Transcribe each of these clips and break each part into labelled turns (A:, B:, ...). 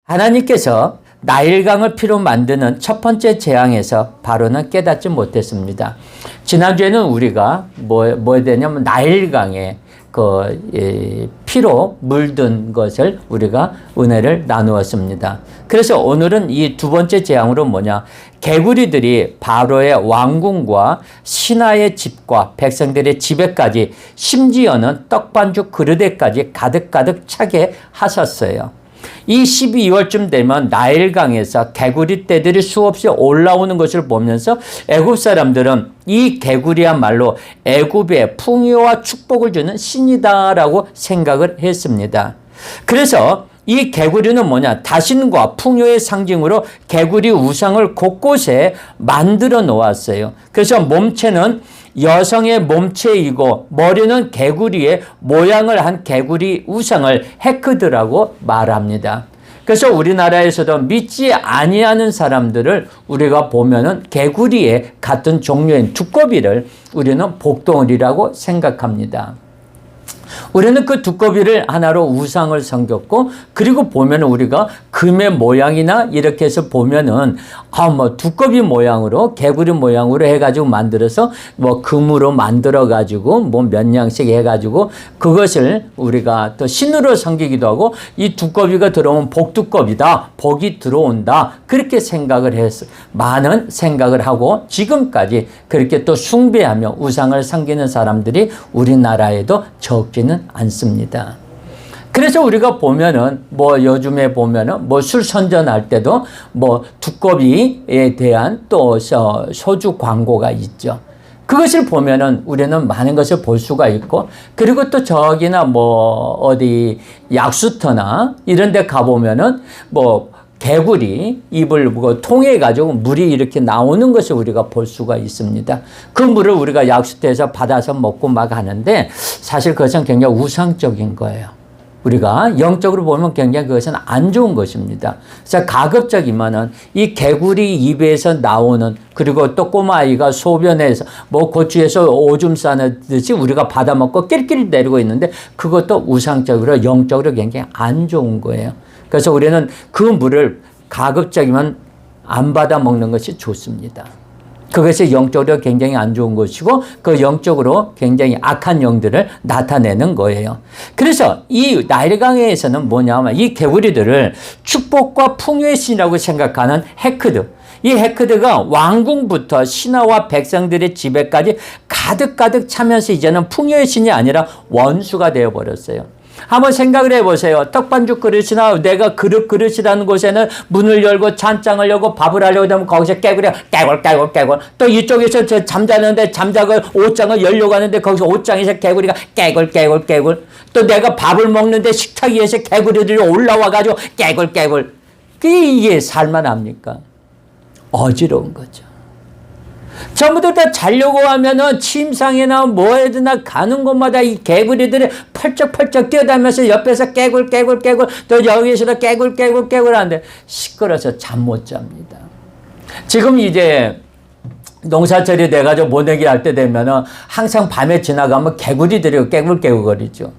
A: 하나님께서 나일강을 피로 만드는 첫 번째 재앙에서 바로는 깨닫지 못했습니다. 지난주에는 우리가 뭐에 되냐면 나일강에 피로 물든 것을 우리가 은혜를 나누었습니다. 그래서 오늘은 이 두 번째 재앙으로 뭐냐? 개구리들이 바로의 왕궁과 신하의 집과 백성들의 집에까지 심지어는 떡반죽 그릇에까지 가득가득 차게 하셨어요. 이 12월쯤 되면 나일강에서 개구리 떼들이 수없이 올라오는 것을 보면서 애굽 사람들은 이 개구리야말로 애굽의 풍요와 축복을 주는 신이다라고 생각을 했습니다. 그래서 이 개구리는 뭐냐? 다신과 풍요의 상징으로 개구리 우상을 곳곳에 만들어 놓았어요. 그래서 몸체는 여성의 몸체이고 머리는 개구리의 모양을 한 개구리 우상을 헤크드라고 말합니다. 그래서 우리나라에서도 믿지 아니하는 사람들을 우리가 보면은 개구리의 같은 종류인 두꺼비를 우리는 복덩어리라고 생각합니다. 우리는 그 두꺼비를 하나로 우상을 섬겼고, 그리고 보면 우리가 금의 모양이나 이렇게 해서 보면은 두꺼비 모양으로 개구리 모양으로 해가지고 만들어서 금으로 만들어 가지고 몇 양씩 해가지고 그것을 우리가 또 신으로 섬기기도 하고, 이 두꺼비가 들어오면 복두꺼비다, 복이 들어온다, 그렇게 생각을 해서 많은 생각을 하고 지금까지 그렇게 또 숭배하며 우상을 섬기는 사람들이 우리나라에도 적지는 않습니다. 그래서 우리가 보면은 요즘에 보면은 술 선전할 때도 두꺼비에 대한 또 소주 광고가 있죠. 그것을 보면은 우리는 많은 것을 볼 수가 있고, 그리고 또 저기나 어디 약수터나 이런 데 가보면은 개구리 입을 통해 가지고 물이 이렇게 나오는 것을 우리가 볼 수가 있습니다. 그 물을 우리가 약수터에서 받아서 먹고 막 하는데 사실 그것은 굉장히 우상적인 거예요. 우리가 영적으로 보면 굉장히 그것은 안 좋은 것입니다. 그래서 가급적이면은 이 개구리 입에서 나오는, 그리고 또 꼬마아이가 소변에서 고추에서 오줌 싸듯이 우리가 받아먹고 낄낄 내리고 있는데 그것도 우상적으로 영적으로 굉장히 안 좋은 거예요. 그래서 우리는 그 물을 가급적이면 안 받아 먹는 것이 좋습니다. 그것이 영적으로 굉장히 안 좋은 것이고, 그 영적으로 굉장히 악한 영들을 나타내는 거예요. 그래서 이 나일강에서는 뭐냐면 이 개구리들을 축복과 풍요의 신이라고 생각하는 헤크드, 이 헤크드가 왕궁부터 신하와 백성들의 집에까지 가득가득 차면서 이제는 풍요의 신이 아니라 원수가 되어버렸어요. 한번 생각을 해보세요. 떡반죽 그릇이나 내가 그릇이라는 곳에는 문을 열고 찬장을 열고 밥을 하려고 하면 거기서 깨구리가 깨굴 또 이쪽에서 잠자는데 잠자고 옷장을 열려고 하는데 거기서 옷장에서 개구리가 깨굴 또 내가 밥을 먹는데 식탁 위에서 개구리들이 올라와가지고 깨굴. 이게 살만합니까? 어지러운 거죠. 전부들 다 자려고 하면은 침상이나 뭐에나 가는 곳마다 이 개구리들이 펄쩍펄쩍 뛰어다니면서 옆에서 깨굴 또 여기서도 깨굴 하는데 시끄러워서 잠 못 잡니다. 지금 이제 농사철이 돼가지고 모내기 할 때 되면은 항상 밤에 지나가면 개구리들이 깨굴거리죠.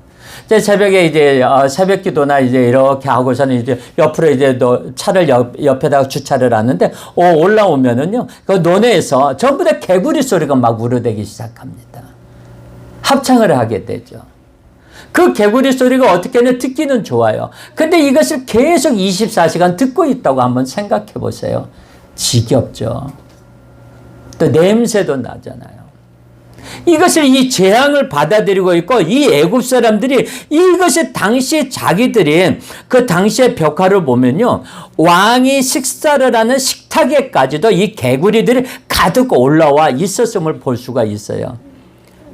A: 새벽에 이제 새벽 기도나 이제 이렇게 하고서는 이제 옆으로 이제 차를 옆에다가 주차를 하는데 올라오면은요, 그 논에서 전부 다 개구리 소리가 막 우러대기 시작합니다. 합창을 하게 되죠. 그 개구리 소리가 어떻게는 듣기는 좋아요. 근데 이것을 계속 24시간 듣고 있다고 한번 생각해 보세요. 지겹죠. 또 냄새도 나잖아요. 이것을 이 재앙을 받아들이고 있고, 이 애굽 사람들이 이것이 당시 자기들이 그 당시의 벽화를 보면요, 왕이 식사를 하는 식탁에까지도 이 개구리들이 가득 올라와 있었음을 볼 수가 있어요.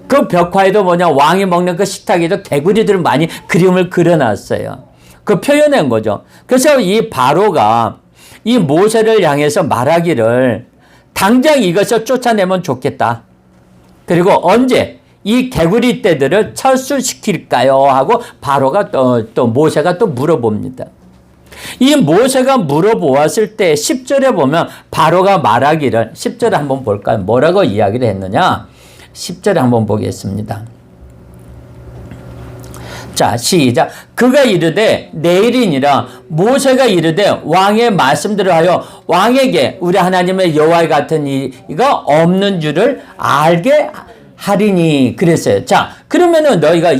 A: 그 벽화에도 왕이 먹는 그 식탁에도 개구리들을 많이 그림을 그려놨어요. 그 표현한 거죠. 그래서 이 바로가 이 모세를 향해서 말하기를 당장 이것을 쫓아내면 좋겠다. 그리고 언제 이 개구리 떼들을 철수시킬까요? 하고 바로가 또 모세가 또 물어봅니다. 이 모세가 물어보았을 때 10절에 보면 바로가 말하기를, 10절에 한번 볼까요? 뭐라고 이야기를 했느냐? 10절에 한번 보겠습니다. 자, 시작. 그가 이르되 내일이니라. 모세가 이르되 왕의 말씀대로 하여 왕에게 우리 하나님의 여호와 같은 이가 없는 줄을 알게 하리니 그랬어요. 자, 그러면은 너희가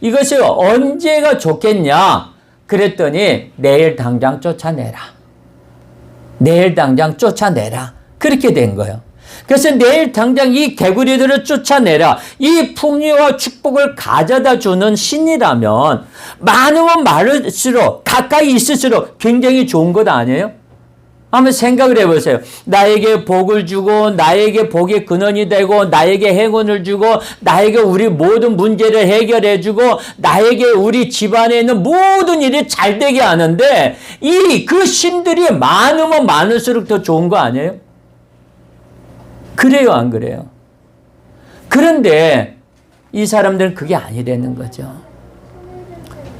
A: 이것이 언제가 좋겠냐? 그랬더니 내일 당장 쫓아내라. 내일 당장 쫓아내라. 그렇게 된 거예요. 그래서 내일 당장 이 개구리들을 쫓아내라. 이 풍요와 축복을 가져다 주는 신이라면 많으면 많을수록 가까이 있을수록 굉장히 좋은 것 아니에요? 한번 생각을 해보세요. 나에게 복을 주고 나에게 복의 근원이 되고 나에게 행운을 주고 나에게 우리 모든 문제를 해결해 주고 나에게 우리 집안에 있는 모든 일이 잘 되게 하는데 그 신들이 많으면 많을수록 더 좋은 거 아니에요? 그래요, 안 그래요? 그런데 이 사람들은 그게 아니라는 거죠.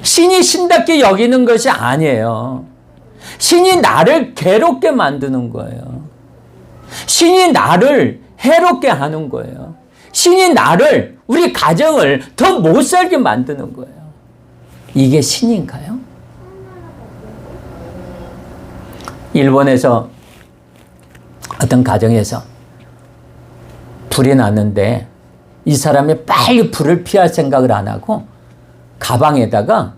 A: 신이 신답게 여기는 것이 아니에요. 신이 나를 괴롭게 만드는 거예요. 신이 나를 해롭게 하는 거예요. 신이 나를, 우리 가정을 더 못 살게 만드는 거예요. 이게 신인가요? 일본에서 어떤 가정에서 불이 났는데 이 사람이 빨리 불을 피할 생각을 안 하고 가방에다가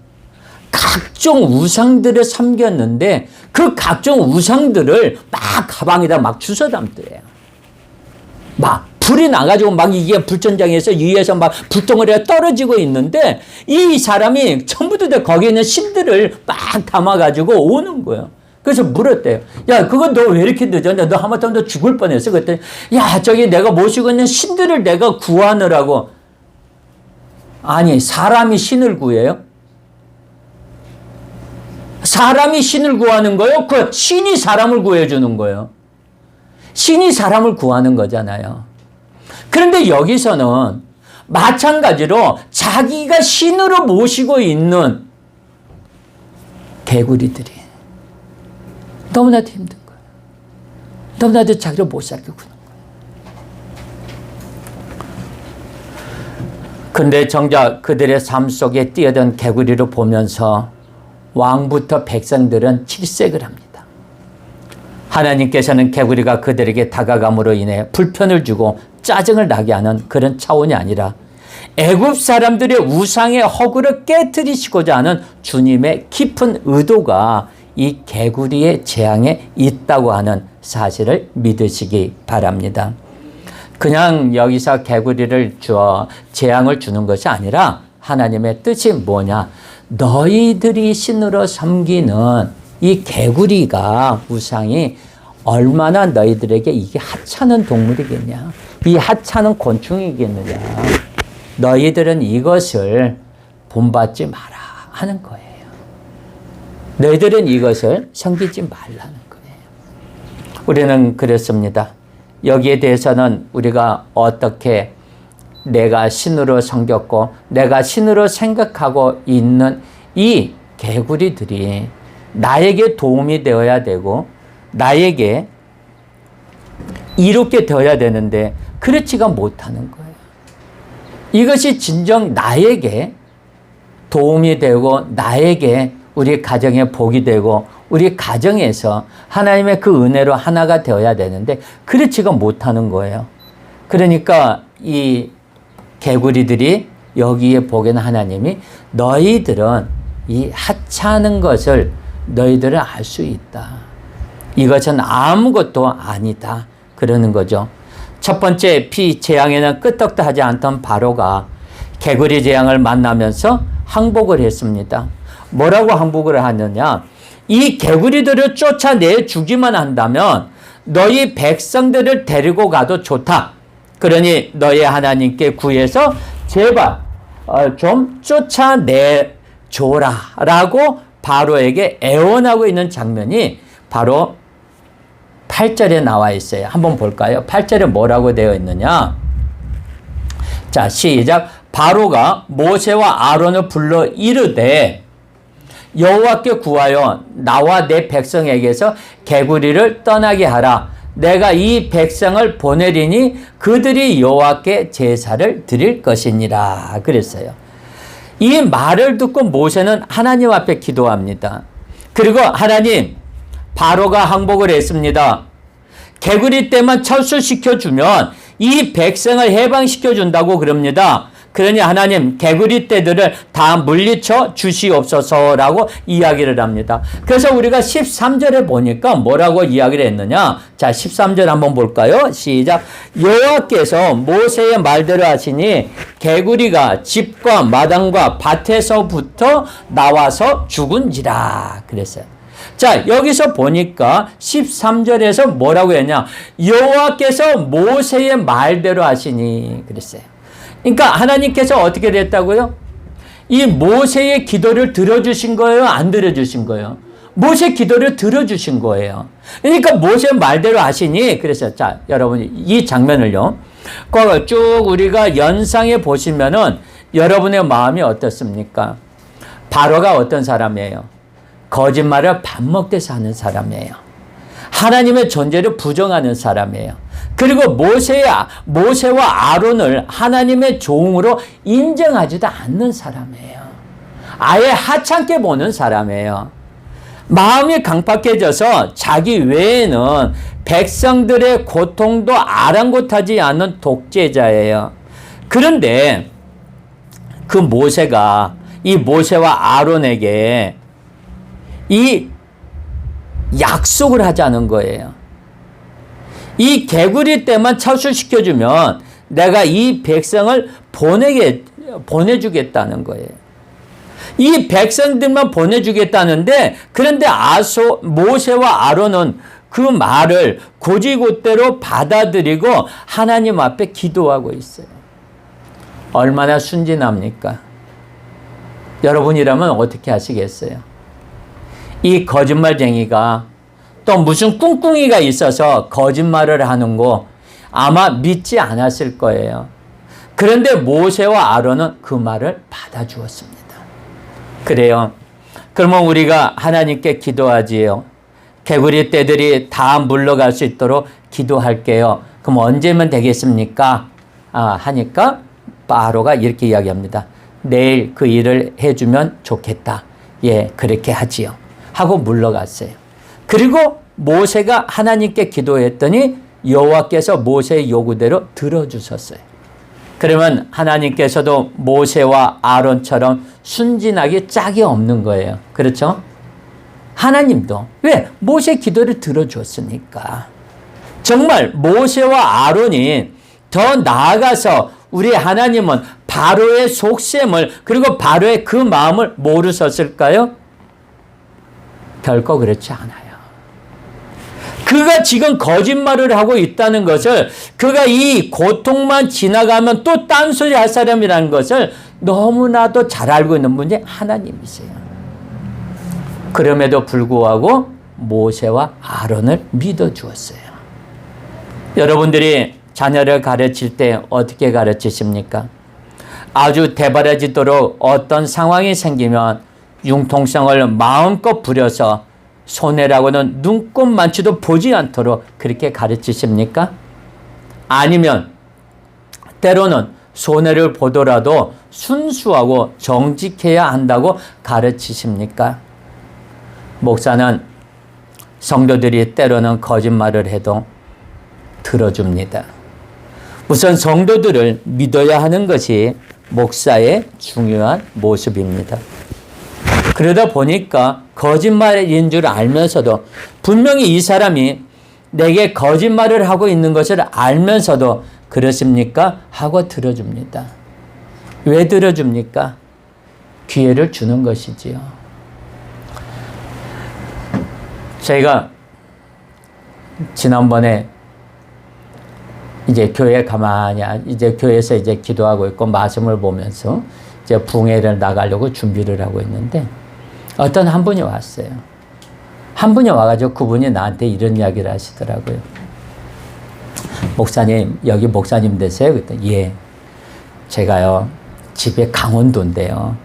A: 각종 우상들을 섬겼는데 그 각종 우상들을 막 가방에다 막 주워 담더래요. 막 불이 나가지고 막 이게 불전장에서 위에서 막 불덩어리가 떨어지고 있는데 이 사람이 전부 다 거기에 있는 신들을 막 담아가지고 오는 거예요. 그래서 물었대요. 야, 그거 너 왜 이렇게 늦었냐? 너 하마터면 너 죽을 뻔했어. 그랬더니 야, 저기 내가 모시고 있는 신들을 내가 구하느라고. 아니, 사람이 신을 구해요? 사람이 신을 구하는 거예요? 그 신이 사람을 구해주는 거예요. 신이 사람을 구하는 거잖아요. 그런데 여기서는 마찬가지로 자기가 신으로 모시고 있는 개구리들이 너무나도 힘든 거예요. 너무나도 자기를 못 살게 구는 거예요. 그런데 정작 그들의 삶 속에 뛰어든 개구리를 보면서 왕부터 백성들은 질색을 합니다. 하나님께서는 개구리가 그들에게 다가감으로 인해 불편을 주고 짜증을 나게 하는 그런 차원이 아니라 애굽 사람들의 우상의 허구를 깨트리시고자 하는 주님의 깊은 의도가 이 개구리의 재앙에 있다고 하는 사실을 믿으시기 바랍니다. 그냥 여기서 개구리를 주어 재앙을 주는 것이 아니라 하나님의 뜻이 뭐냐? 너희들이 신으로 섬기는 이 개구리가 우상이 얼마나 너희들에게 이게 하찮은 동물이겠냐? 이 하찮은 곤충이겠느냐? 너희들은 이것을 본받지 마라 하는 거예요. 너희들은 이것을 섬기지 말라는 거예요. 우리는 그랬습니다. 여기에 대해서는 우리가 어떻게 내가 신으로 섬겼고 내가 신으로 생각하고 있는 이 개구리들이 나에게 도움이 되어야 되고 나에게 이롭게 되어야 되는데 그렇지가 못하는 거예요. 이것이 진정 나에게 도움이 되고 나에게 우리 가정에 복이 되고 우리 가정에서 하나님의 그 은혜로 하나가 되어야 되는데 그렇지가 못하는 거예요. 그러니까 이 개구리들이 여기에 보기에는 하나님이 너희들은 이 하찮은 것을 너희들은 알 수 있다. 이것은 아무것도 아니다. 그러는 거죠. 첫 번째 피재앙에는 끄떡도 하지 않던 바로가 개구리 재앙을 만나면서 항복을 했습니다. 뭐라고 항복을 하느냐? 이 개구리들을 쫓아내 주기만 한다면 너희 백성들을 데리고 가도 좋다. 그러니 너희 하나님께 구해서 제발 좀 쫓아내줘라 라고 바로에게 애원하고 있는 장면이 바로 8절에 나와 있어요. 한번 볼까요? 8절에 뭐라고 되어 있느냐? 자, 시작. 바로가 모세와 아론을 불러 이르되 여호와께 구하여 나와 내 백성에게서 개구리를 떠나게 하라. 내가 이 백성을 보내리니 그들이 여호와께 제사를 드릴 것이니라. 그랬어요. 이 말을 듣고 모세는 하나님 앞에 기도합니다. 그리고 하나님, 바로가 항복을 했습니다. 개구리 떼만 철수시켜주면 이 백성을 해방시켜준다고 그럽니다. 그러니 하나님, 개구리 떼들을 다 물리쳐 주시옵소서라고 이야기를 합니다. 그래서 우리가 13절에 보니까 뭐라고 이야기를 했느냐? 자, 13절 한번 볼까요? 시작. 여호와께서 모세의 말대로 하시니 개구리가 집과 마당과 밭에서부터 나와서 죽은지라 그랬어요. 자, 여기서 보니까 13절에서 뭐라고 했냐? 여호와께서 모세의 말대로 하시니 그랬어요. 그러니까 하나님께서 어떻게 됐다고요? 이 모세의 기도를 들어주신 거예요? 안 들어주신 거예요? 모세 기도를 들어주신 거예요. 그러니까 모세 말대로 하시니 그래서 자, 여러분 이 장면을요. 쭉 우리가 연상해 보시면은 여러분의 마음이 어떻습니까? 바로가 어떤 사람이에요? 거짓말을 밥 먹듯이 하는 사람이에요. 하나님의 존재를 부정하는 사람이에요. 그리고 모세와 아론을 하나님의 종으로 인정하지도 않는 사람이에요. 아예 하찮게 보는 사람이에요. 마음이 강팍해져서 자기 외에는 백성들의 고통도 아랑곳하지 않는 독재자예요. 그런데 그 모세가 이 모세와 아론에게 이 약속을 하자는 거예요. 이 개구리 떼만 철수시켜주면 내가 이 백성을 보내주겠다는 거예요. 이 백성들만 보내주겠다는데 그런데 모세와 아론은 그 말을 곧이곧대로 받아들이고 하나님 앞에 기도하고 있어요. 얼마나 순진합니까? 여러분이라면 어떻게 하시겠어요? 이 거짓말쟁이가 또 무슨 꿍꿍이가 있어서 거짓말을 하는 거 아마 믿지 않았을 거예요. 그런데 모세와 아론은 그 말을 받아주었습니다. 그래요. 그러면 우리가 하나님께 기도하지요. 개구리 떼들이 다 물러갈 수 있도록 기도할게요. 그럼 언제면 되겠습니까? 하니까 바로가 이렇게 이야기합니다. 내일 그 일을 해주면 좋겠다. 예, 그렇게 하지요. 하고 물러갔어요. 그리고 모세가 하나님께 기도했더니 여호와께서 모세의 요구대로 들어주셨어요. 그러면 하나님께서도 모세와 아론처럼 순진하기 짝이 없는 거예요. 그렇죠? 하나님도 왜? 모세 기도를 들어줬으니까. 정말 모세와 아론이 더 나아가서 우리 하나님은 바로의 속셈을 그리고 바로의 그 마음을 모르셨을까요? 결코 그렇지 않아요. 그가 지금 거짓말을 하고 있다는 것을 그가 이 고통만 지나가면 또 딴소리 할 사람이라는 것을 너무나도 잘 알고 있는 분이 하나님이세요. 그럼에도 불구하고 모세와 아론을 믿어주었어요. 여러분들이 자녀를 가르칠 때 어떻게 가르치십니까? 아주 대바라지도록 어떤 상황이 생기면 융통성을 마음껏 부려서 손해라고는 눈꼽만치도 보지 않도록 그렇게 가르치십니까? 아니면 때로는 손해를 보더라도 순수하고 정직해야 한다고 가르치십니까? 목사는 성도들이 때로는 거짓말을 해도 들어줍니다. 우선 성도들을 믿어야 하는 것이 목사의 중요한 모습입니다. 그러다 보니까 거짓말인 줄 알면서도 분명히 이 사람이 내게 거짓말을 하고 있는 것을 알면서도 그렇습니까? 하고 들어줍니다. 왜 들어줍니까? 기회를 주는 것이지요. 저희가 지난번에 이제 교회 이제 교회에서 이제 기도하고 있고 말씀을 보면서 이제 붕회를 나가려고 준비를 하고 있는데 어떤 한 분이 왔어요. 한 분이 와가지고 그분이 나한테 이런 이야기를 하시더라고요. 목사님, 여기 목사님 되세요? 그랬더니 예. 제가요, 집에 강원도인데요.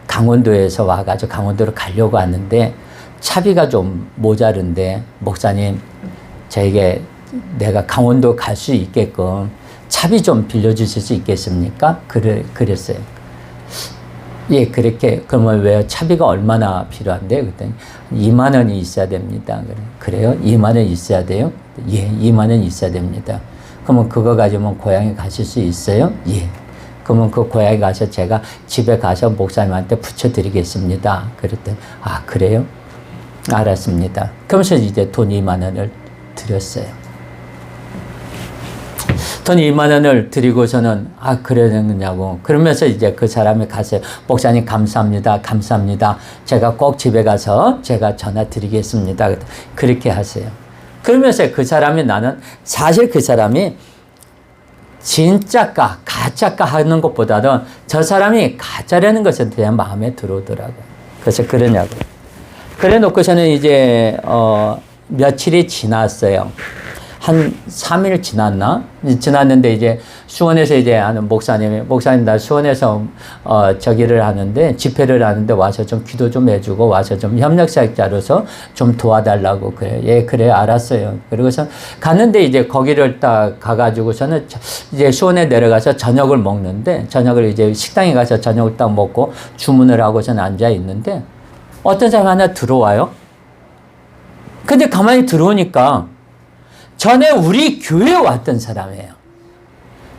A: 강원도에서 와가지고 강원도로 가려고 하는데 차비가 좀 모자른데 목사님, 저에게 내가 강원도 갈 수 있게끔 차비 좀 빌려주실 수 있겠습니까? 그랬어요. 예, 그렇게. 그러면 왜요? 차비가 얼마나 필요한데? 그랬더니 2만 원이 있어야 됩니다. 그래요? 2만 원 있어야 돼요? 예, 2만 원 있어야 됩니다. 그러면 그거 가지면 고향에 가실 수 있어요? 예. 그러면 그 고향에 가서 제가 집에 가서 목사님한테 붙여드리겠습니다. 그랬더니, 아, 그래요? 알았습니다. 그러면서 이제 돈 2만 원을 드렸어요. 돈 2만 원을 드리고서는, 아, 그러냐고. 그러면서 이제 그 사람이 갔어요. 목사님, 감사합니다. 감사합니다. 제가 꼭 집에 가서 제가 전화 드리겠습니다. 그렇게 하세요. 그러면서 그 사람이 나는, 사실 그 사람이 진짜까, 가짜까 하는 것보다는 저 사람이 가짜라는 것에 대한 마음에 들어오더라고요. 그래서 그러냐고. 그래 놓고서는 이제, 며칠이 지났어요. 한 3일 지났나? 지났는데 이제 수원에서 이제 하는 목사님 나 수원에서 저기를 하는데 집회를 하는데 와서 좀 기도 좀 해주고 와서 좀 협력사역자로서 좀 도와달라고. 그래. 예, 그래, 알았어요. 그리고서 갔는데 이제 거기를 딱 가가지고서는 이제 수원에 내려가서 저녁을 먹는데 저녁을 이제 식당에 가서 저녁을 딱 먹고 주문을 하고서는 앉아 있는데 어떤 사람 하나 들어와요. 근데 가만히 들어오니까 전에 우리 교회에 왔던 사람이에요.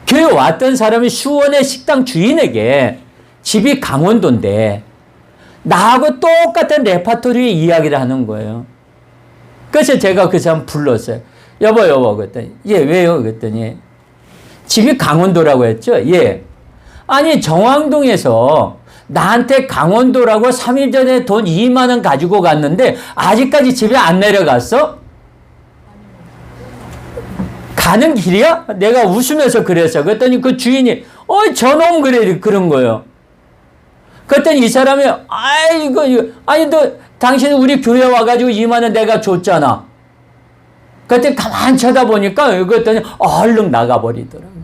A: 교회에 왔던 사람이 수원의 식당 주인에게 집이 강원도인데 나하고 똑같은 레파토리의 이야기를 하는 거예요. 그래서 제가 그 사람 불렀어요. 여보 그랬더니 예, 왜요? 그랬더니 집이 강원도라고 했죠. 예. 아니 정왕동에서 나한테 강원도라고 3일 전에 돈 2만 원 가지고 갔는데 아직까지 집에 안 내려갔어? 가는 길이야? 내가 웃으면서 그랬어. 그랬더니 그 주인이 저놈 그래 그런 거예요. 그랬더니 이 사람이 아니 너 당신 우리 교회 와가지고 2만 원 내가 줬잖아. 그랬더니 가만히 쳐다보니까 그랬더니 얼른 나가버리더라고.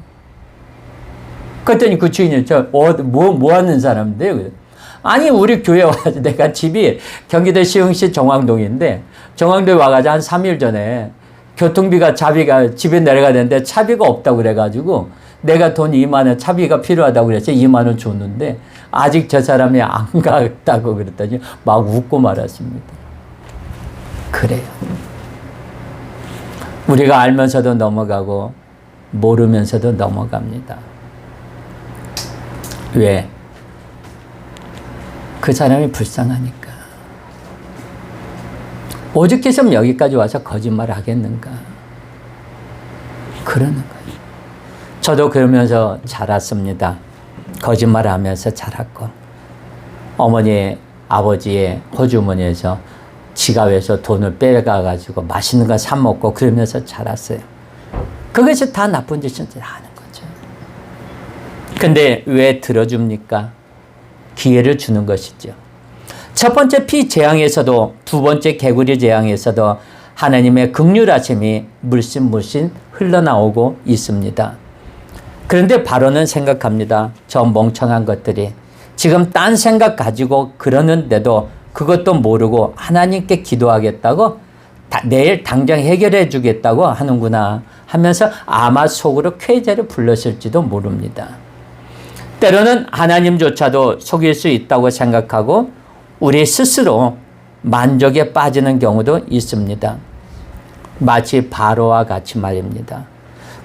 A: 그랬더니 그 주인이 뭐 하는 사람인데요? 아니 우리 교회 와가지고 내가 집이 경기도 시흥시 정왕동인데 정왕동에 와가지고 한 3일 전에 교통비가 차비가 집에 내려가야 되는데 차비가 없다고 그래가지고 내가 돈 2만 원 차비가 필요하다고 그래서 2만 원 줬는데 아직 저 사람이 안 갔다고 그랬더니 막 웃고 말았습니다. 그래요. 우리가 알면서도 넘어가고 모르면서도 넘어갑니다. 왜? 그 사람이 불쌍하니까. 오죽했으면 여기까지 와서 거짓말을 하겠는가. 그러는 거예요. 저도 그러면서 자랐습니다. 거짓말을 하면서 자랐고 어머니 아버지의 호주머니에서 지갑에서 돈을 빼가가지고 맛있는 거 사 먹고 그러면서 자랐어요. 그것이 다 나쁜 짓을 하는 거죠. 근데 왜 들어줍니까? 기회를 주는 것이죠. 첫 번째 피재앙에서도 두 번째 개구리 재앙에서도 하나님의 긍휼하심이 물씬 흘러나오고 있습니다. 그런데 바로는 생각합니다. 저 멍청한 것들이 지금 딴 생각 가지고 그러는데도 그것도 모르고 하나님께 기도하겠다고 내일 당장 해결해 주겠다고 하는구나 하면서 아마 속으로 쾌재를 불렀을지도 모릅니다. 때로는 하나님조차도 속일 수 있다고 생각하고 우리 스스로 만족에 빠지는 경우도 있습니다. 마치 바로와 같이 말입니다.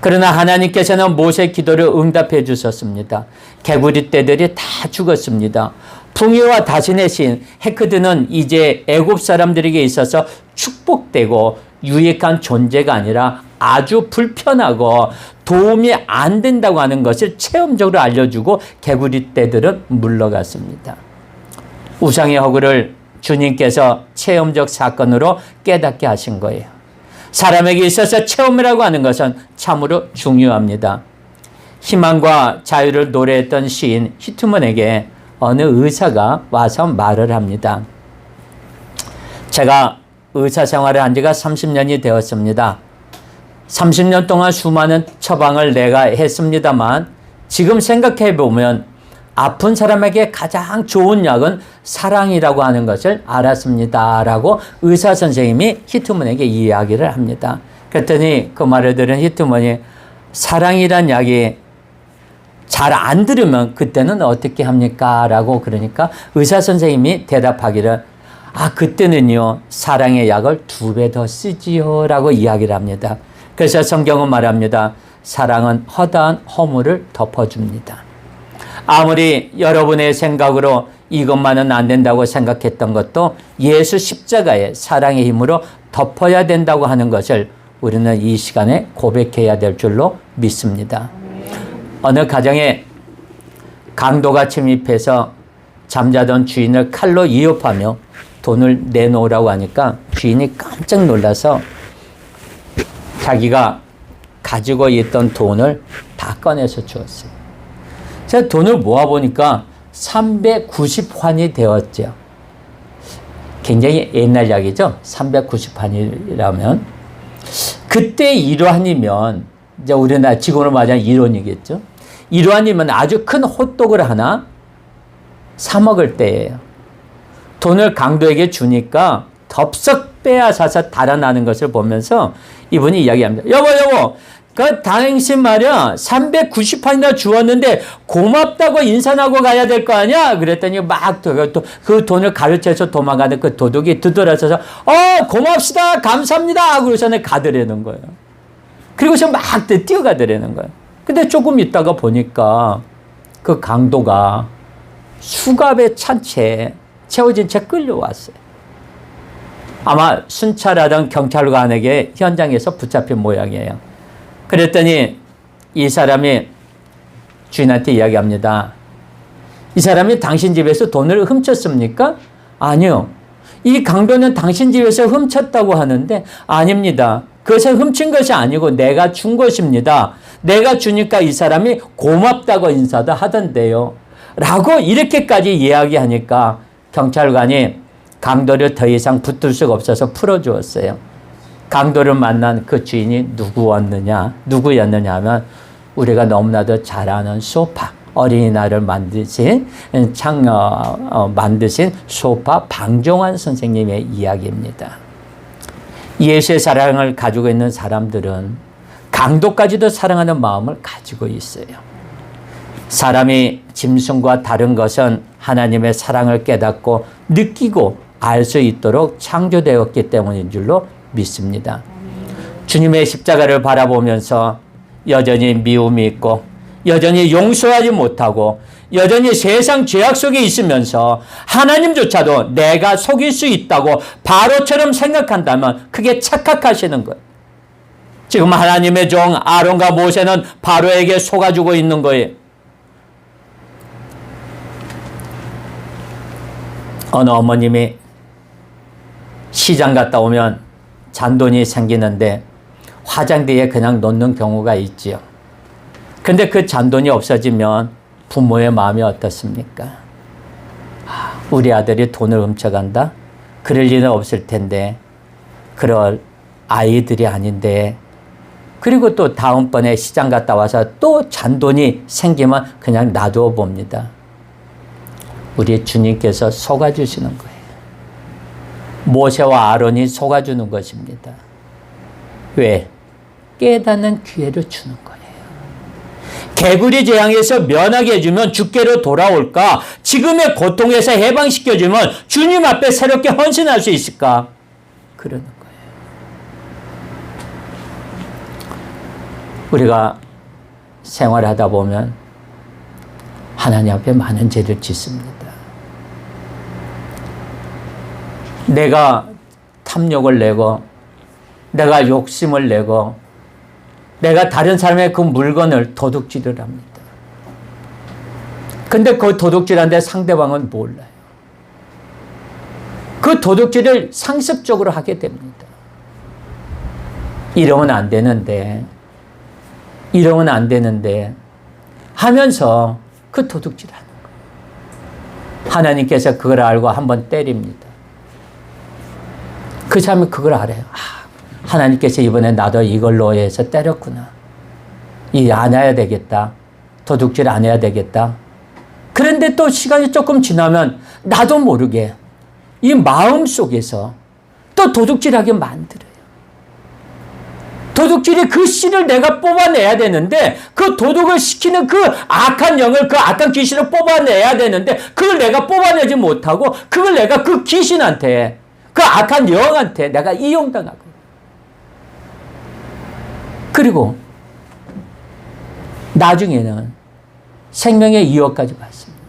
A: 그러나 하나님께서는 모세의 기도를 응답해 주셨습니다. 개구리 떼들이 다 죽었습니다. 풍요와 다신의 신 헤크드는 이제 애굽 사람들에게 있어서 축복되고 유익한 존재가 아니라 아주 불편하고 도움이 안 된다고 하는 것을 체험적으로 알려주고 개구리 떼들은 물러갔습니다. 우상의 허구를 주님께서 체험적 사건으로 깨닫게 하신 거예요. 사람에게 있어서 체험이라고 하는 것은 참으로 중요합니다. 희망과 자유를 노래했던 시인 히트먼에게 어느 의사가 와서 말을 합니다. 제가 의사 생활을 한 지가 30년이 되었습니다. 30년 동안 수많은 처방을 내가 했습니다만 지금 생각해 보면 아픈 사람에게 가장 좋은 약은 사랑이라고 하는 것을 알았습니다. 라고 의사 선생님이 히트먼에게 이야기를 합니다. 그랬더니 그 말을 들은 히트먼이 사랑이란 약이 잘 안 들으면 그때는 어떻게 합니까? 라고 그러니까 의사 선생님이 대답하기를 그때는요 사랑의 약을 2배 더 쓰지요 라고 이야기를 합니다. 그래서 성경은 말합니다. 사랑은 허다한 허물을 덮어줍니다. 아무리 여러분의 생각으로 이것만은 안 된다고 생각했던 것도 예수 십자가의 사랑의 힘으로 덮어야 된다고 하는 것을 우리는 이 시간에 고백해야 될 줄로 믿습니다. 어느 가정에 강도가 침입해서 잠자던 주인을 칼로 위협하며 돈을 내놓으라고 하니까 주인이 깜짝 놀라서 자기가 가지고 있던 돈을 다 꺼내서 주었어요. 제가 돈을 모아보니까 390환이 되었죠. 굉장히 옛날 이야기죠. 390환이라면. 그때 1환이면 이제 우리나라 지금으로 말하자면 1원이겠죠. 1환이면 아주 큰 호떡을 하나 사 먹을 때예요. 돈을 강도에게 주니까 덥석 빼앗아서 달아나는 것을 보면서 이분이 이야기합니다. 여보, 그 당신 말이야 390판이나 주었는데 고맙다고 인사하고 가야 될 거 아니야? 그랬더니 막 그 돈을 가로채서 도망가는 그 도둑이 뒤돌아서서 고맙습니다 감사합니다 그러고서는 가더라는 거예요. 그리고서 막 뛰어가더라는 거예요. 근데 조금 있다가 보니까 그 강도가 수갑에 찬 채 채워진 채 끌려왔어요. 아마 순찰하던 경찰관에게 현장에서 붙잡힌 모양이에요. 그랬더니 이 사람이 주인한테 이야기합니다. 이 사람이 당신 집에서 돈을 훔쳤습니까? 아니요. 이 강도는 당신 집에서 훔쳤다고 하는데 아닙니다. 그것을 훔친 것이 아니고 내가 준 것입니다. 내가 주니까 이 사람이 고맙다고 인사도 하던데요. 라고 이렇게까지 이야기하니까 경찰관이 강도를 더 이상 붙들 수가 없어서 풀어주었어요. 강도를 만난 그 주인이 누구였느냐 하면 우리가 너무나도 잘 아는 소파, 어린이날을 만드신 소파 방종환 선생님의 이야기입니다. 예수의 사랑을 가지고 있는 사람들은 강도까지도 사랑하는 마음을 가지고 있어요. 사람이 짐승과 다른 것은 하나님의 사랑을 깨닫고 느끼고 알 수 있도록 창조되었기 때문인 줄로 믿습니다. 주님의 십자가를 바라보면서 여전히 미움이 있고 여전히 용서하지 못하고 여전히 세상 죄악 속에 있으면서 하나님조차도 내가 속일 수 있다고 바로처럼 생각한다면 그게 착각하시는 거예요. 지금 하나님의 종 아론과 모세는 바로에게 속아주고 있는 거예요. 어느 어머님이 시장 갔다 오면 잔돈이 생기는데 화장대에 그냥 놓는 경우가 있지요. 근데 그 잔돈이 없어지면 부모의 마음이 어떻습니까? 우리 아들이 돈을 훔쳐간다? 그럴 리는 없을 텐데 그럴 아이들이 아닌데 그리고 또 다음번에 시장 갔다 와서 또 잔돈이 생기면 그냥 놔두어 봅니다. 우리 주님께서 속아주시는 거예요. 모세와 아론이 속아주는 것입니다. 왜? 깨닫는 기회를 주는 거예요. 개구리 재앙에서 면하게 해주면 주께로 돌아올까? 지금의 고통에서 해방시켜주면 주님 앞에 새롭게 헌신할 수 있을까? 그러는 거예요. 우리가 생활하다 보면 하나님 앞에 많은 죄를 짓습니다. 내가 탐욕을 내고 내가 욕심을 내고 내가 다른 사람의 그 물건을 도둑질을 합니다. 근데 그 도둑질하는데 상대방은 몰라요. 그 도둑질을 상습적으로 하게 됩니다. 이러면 안 되는데 하면서 그 도둑질하는 거예요. 하나님께서 그걸 알고 한번 때립니다. 그 사람이 그걸 알아요. 하나님께서 이번에 나도 이걸로 해서 때렸구나. 안 해야 되겠다. 도둑질 안 해야 되겠다. 그런데 또 시간이 조금 지나면 나도 모르게 이 마음 속에서 또 도둑질하게 만들어요. 도둑질이 그 씨를 내가 뽑아내야 되는데 그 도둑을 시키는 그 악한 영을 그 악한 귀신을 뽑아내야 되는데 그걸 내가 뽑아내지 못하고 그걸 내가 그 귀신한테 그 악한 영한테 내가 이용당하고 그리고 나중에는 생명의 유혹까지 받습니다.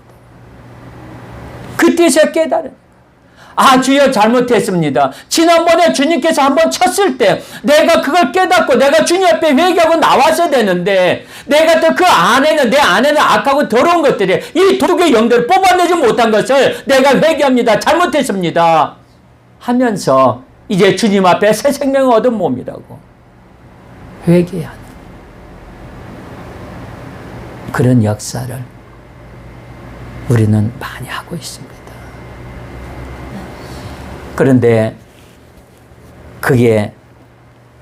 A: 그때서 깨달은 주여 잘못했습니다. 지난번에 주님께서 한번 쳤을 때 내가 그걸 깨닫고 내가 주님 앞에 회개하고 나왔어야 되는데 내가 또 그 안에는 내 안에는 악하고 더러운 것들이 이 도둑의 영들을 뽑아내지 못한 것을 내가 회개합니다. 잘못했습니다. 하면서 이제 주님 앞에 새 생명을 얻은 몸이라고 회개하는 그런 역사를 우리는 많이 하고 있습니다. 그런데 그게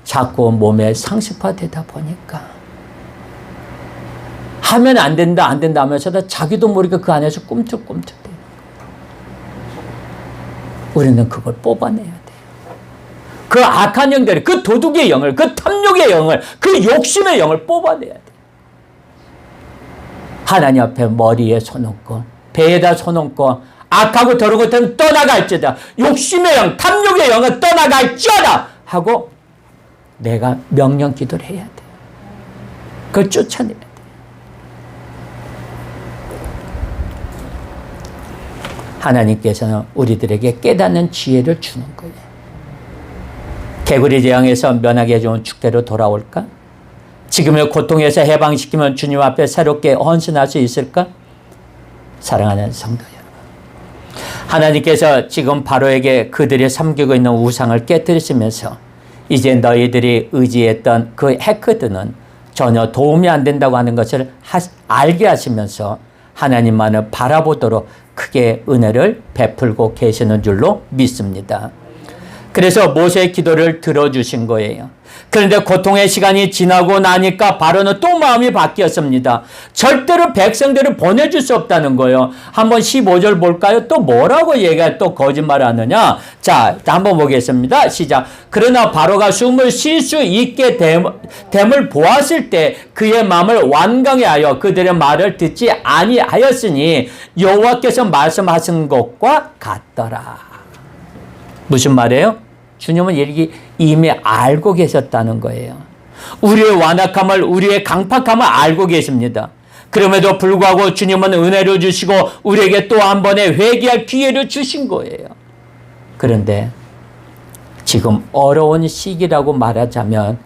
A: 자꾸 몸에 상습화되다 보니까 하면 안 된다 하면서도 자기도 모르게 그 안에서 꿈틀꿈틀대요. 우리는 그걸 뽑아내야 돼요. 그 악한 영들, 그 도둑의 영을, 그 탐욕의 영을, 그 욕심의 영을 뽑아내야 돼요. 하나님 앞에 머리에 손 얹고 배에다 손 얹고 악하고 더러운 것들은 떠나갈지어다. 욕심의 영, 탐욕의 영은 떠나갈지어다 하고 내가 명령 기도를 해야 돼. 그걸 쫓아내야 돼. 하나님께서는 우리들에게 깨닫는 지혜를 주는 거예요. 개구리 재앙에서 면하게 해주면 축대로 돌아올까? 지금의 고통에서 해방시키면 주님 앞에 새롭게 헌신할 수 있을까? 사랑하는 성도 여러분, 하나님께서 지금 바로에게 그들이 섬기고 있는 우상을 깨뜨리시면서 이제 너희들이 의지했던 그 헤크드는 전혀 도움이 안 된다고 하는 것을 알게 하시면서 하나님만을 바라보도록 크게 은혜를 베풀고 계시는 줄로 믿습니다. 그래서 모세의 기도를 들어주신 거예요. 그런데 고통의 시간이 지나고 나니까 바로는 또 마음이 바뀌었습니다. 절대로 백성들을 보내줄 수 없다는 거예요. 한번 15절 볼까요? 또 뭐라고 얘가 또 거짓말을 하느냐? 자, 한번 보겠습니다. 시작. 그러나 바로가 숨을 쉴 수 있게 됨을 보았을 때 그의 마음을 완강히 하여 그들의 말을 듣지 아니하였으니 여호와께서 말씀하신 것과 같더라. 무슨 말이에요? 주님은 이미 알고 계셨다는 거예요. 우리의 완악함을, 우리의 강팍함을 알고 계십니다. 그럼에도 불구하고 주님은 은혜를 주시고 우리에게 또 한 번의 회개할 기회를 주신 거예요. 그런데 지금 어려운 시기라고 말하자면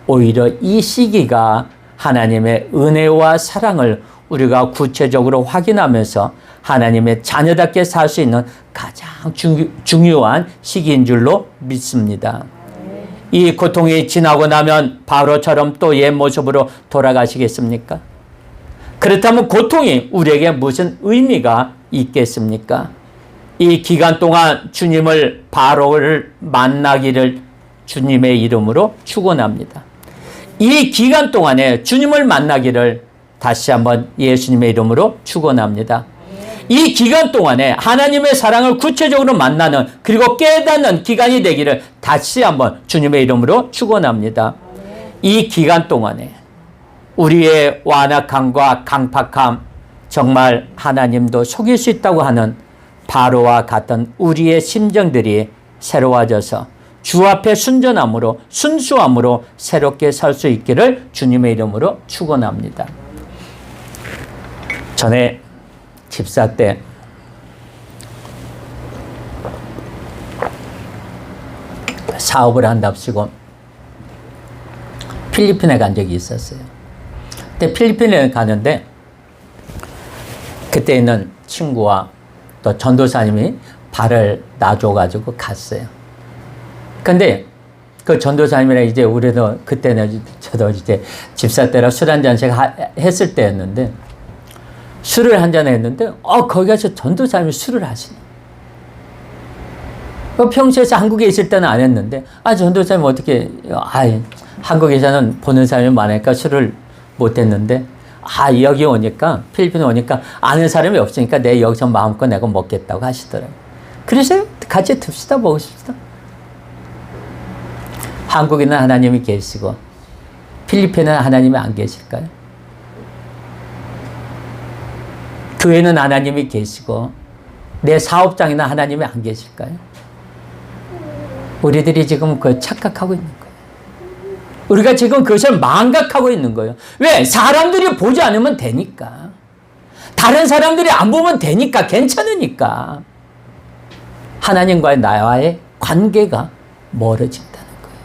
A: 오히려 이 시기가 하나님의 은혜와 사랑을 우리가 구체적으로 확인하면서 하나님의 자녀답게 살 수 있는 가장 중요한 시기인 줄로 믿습니다. 이 고통이 지나고 나면 바로처럼 또 옛 모습으로 돌아가시겠습니까? 그렇다면 고통이 우리에게 무슨 의미가 있겠습니까? 이 기간 동안 주님을 바로를 만나기를 주님의 이름으로 축원합니다. 이 기간 동안에 주님을 만나기를 다시 한번 예수님의 이름으로 축원합니다. 이 기간 동안에 하나님의 사랑을 구체적으로 만나는 그리고 깨닫는 기간이 되기를 다시 한번 주님의 이름으로 축원합니다. 이 기간 동안에 우리의 완악함과 강팍함, 정말 하나님도 속일 수 있다고 하는 바로와 같은 우리의 심정들이 새로워져서 주 앞에 순전함으로 순수함으로 새롭게 살 수 있기를 주님의 이름으로 축원합니다. 전에 집사 때 사업을 한답시고 필리핀에 간 적이 있었어요. 그때 필리핀에 가는데 그때 있는 친구와 또 전도사님이 발을 놔줘가지고 갔어요. 근데 그 전도사님이랑 이제 우리도 그때는 저도 이제 집사 때라 술 한 잔씩 했을 때였는데 술을 한잔 했는데 거기 가서 전도사님이 술을 하시네. 평소에서 한국에 있을 때는 안 했는데 전도사님 어떻게 한국에서는 보는 사람이 많으니까 술을 못 했는데 여기 오니까 필리핀에 오니까 아는 사람이 없으니까 내 여기서 마음껏 내가 먹겠다고 하시더라고요. 그래서 같이 듭시다 먹읍시다. 한국에는 하나님이 계시고 필리핀에는 하나님이 안 계실까요? 교회는 하나님이 계시고 내 사업장에는 하나님이 안 계실까요? 우리들이 지금 그 착각하고 있는 거예요. 우리가 지금 그것을 망각하고 있는 거예요. 왜? 사람들이 보지 않으면 되니까. 다른 사람들이 안 보면 되니까, 괜찮으니까. 하나님과의 나와의 관계가 멀어진다는 거예요.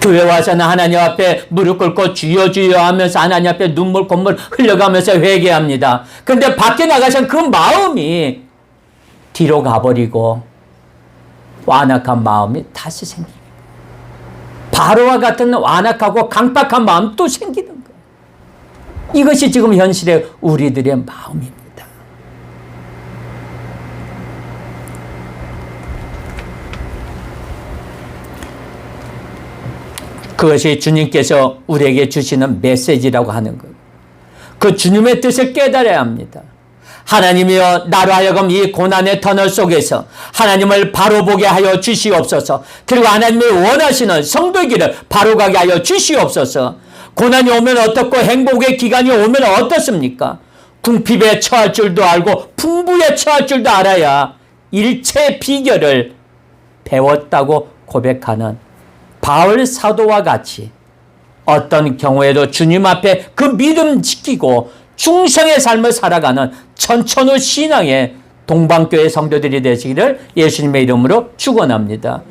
A: 교회 와서는 하나님 앞에 무릎 꿇고 주여 주여 하면서 하나님 앞에 눈물 콧물 흘려가면서 회개합니다. 그런데 밖에 나가서 그 마음이 뒤로 가버리고 완악한 마음이 다시 생깁니다. 바로와 같은 완악하고 강박한 마음 또 생기는 거예요. 이것이 지금 현실의 우리들의 마음입니다. 그것이 주님께서 우리에게 주시는 메시지라고 하는 거예요. 그 주님의 뜻을 깨달아야 합니다. 하나님이여 나로 하여금 이 고난의 터널 속에서 하나님을 바로 보게 하여 주시옵소서. 그리고 하나님이 원하시는 성도의 길을 바로 가게 하여 주시옵소서. 고난이 오면 어떻고 행복의 기간이 오면 어떻습니까? 궁핍에 처할 줄도 알고 풍부에 처할 줄도 알아야 일체 비결을 배웠다고 고백하는 바울 사도와 같이 어떤 경우에도 주님 앞에 그 믿음 지키고 충성의 삶을 살아가는 천천후 신앙의 동방교회 성도들이 되시기를 예수님의 이름으로 축원합니다.